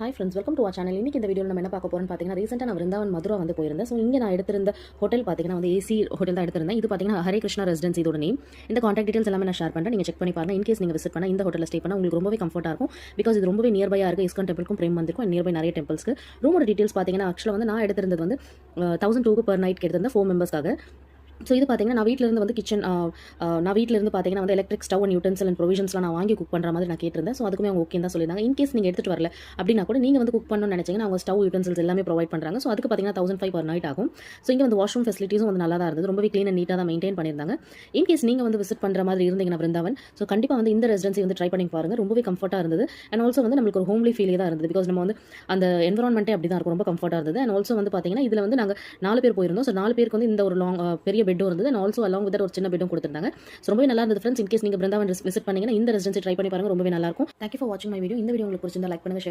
Hi friends, welcome to our channel. இன்னைக்கு இந்த வீடியோவில் நம்ம என்ன பார்க்க போறோம்னு பார்த்தீங்கன்னா, ரீசெண்டாக நான் விருந்தாவன் மதுரா வந்து போயிருந்தேன். ஸோ இங்கே நான் எடுத்திருந்த ஹோட்டல் பார்த்தீங்கன்னா வந்து ஏசி ஹோட்டல் தான் எடுத்திருந்தேன். இது பார்த்தீங்கன்னா ஹரே கிருஷ்ணா ரெசிடென்சி இதோட நேம். இந்த கான்டாக்ட் டீடைல்ஸ் எல்லாமே நான் ஷேர் பண்ணுறேன். நீங்கள் செக் பண்ணி பாருங்க. இன்கேஸ் நீங்கள் விசிட் பண்ணால் இந்த ஹோட்டலில் ஸ்டே பண்ணால் உங்களுக்கு ரொம்பவே கம்ஃபர்ட்டாக இருக்கும். பிகாஸ் இது ரொம்பவே நியர்பையாக இருக்குது. இஸ்கான் டெம்பிளுக்கும் பிரேம் மந்திருக்கும் நியர்பை நிறைய டெம்பிள்ஸ்க்கு. ரூமோட டீடைல்ஸ் பார்த்தீங்கன்னா ஆக்சுவலாக வந்து நான் எடுத்திருந்தது வந்து 1002 per night எடுத்திருந்தேன் 4 மெம்பர்ஸ்க்காக. ஸோ இது பார்த்தீங்கன்னா நான் வீட்டிலேருந்து வந்து கிச்சன் நான் வீட்டிலேருந்து பார்த்தீங்கன்னா வந்து electric stove and utensil and ப்ரொவிஷன்ஸ்லாம் நான் வாங்கி குக் பண்ணுற மாதிரி நான் கேட்டிருந்தேன். ஸோ அதுக்குமே அவங்க ஓகே தான் சொல்லியிருந்தாங்க. இன்கேஸ் நீங்கள் எடுத்துகிட்டு வரல அப்படின்னா கூட நீங்கள் வந்து குக் பண்ணணும்னு நினச்சிங்கன்னா அவங்க ஸ்டவ் யூட்டன்சில்ஸ் எல்லாமே ப்ரொவைட் பண்ணுறாங்க. ஸோ அதுக்கு பார்த்தீங்கன்னா 1005 per night ஆகும். ஸோ இங்கே வந்து வாஷ்ரூம் ஃபெசிலிட்டிஸும் வந்து நல்லா தான் இருந்தது. ரொம்பவே க்ளீன் அண்ட் நீட்டாக தான் மெயின்டைன் பண்ணியிருந்தாங்க. இன்கேஸ் நீங்கள் வந்து விசிட் பண்ணுற மாதிரி இருந்தீங்கன்னா விருந்தாவன், ஸோ கண்டிப்பாக வந்து இந்த ரெசிடென்சி வந்து ட்ரை பண்ணி பாருங்க. ரொம்பவே கம்ஃபர்ட்டாக இருந்தது. அண்ட் ஆல்சோ வந்து நம்மளுக்கு ஒரு ஹோம்லி ஃபீலே தான் இருந்தது. பிகாஸ் நம்ம வந்து அந்த என்வரான்மெண்ட்டே அப்படி தான் இருக்கும். ரொம்ப கம்ஃபர்ட்டாக இருந்தது. அண்ட் ஆல்சோ வந்து பார்த்தீங்கன்னா இதில் வந்து நாங்கள் 4 பேர் போயிருந்தோம். ஸோ 4 பேருக்கு வந்து இந்த ஒரு பெரிய பெட்டும் இருந்தது. And also along with that ஒரு சின்ன பெட்டும் கொடுத்திருந்தாங்க. ஸோ ரொம்பவே நல்லா இருந்தது ஃப்ரெண்ட்ஸ். இன்கேஸ் நீங்கள் பிருந்தாவன் விசிட் பண்ணீங்கன்னா இந்த ரெசிடென்சி ட்ரை பண்ணி பாருங்க. ரொம்பவே நல்லா இருக்கும். தேங்க்யூ ஃபார் வாட்சிங் மை வீடியோ. இந்த வீடியோ உங்களுக்கு பிடிச்சிருந்தா லைக் பண்ணுங்க, ஷேர்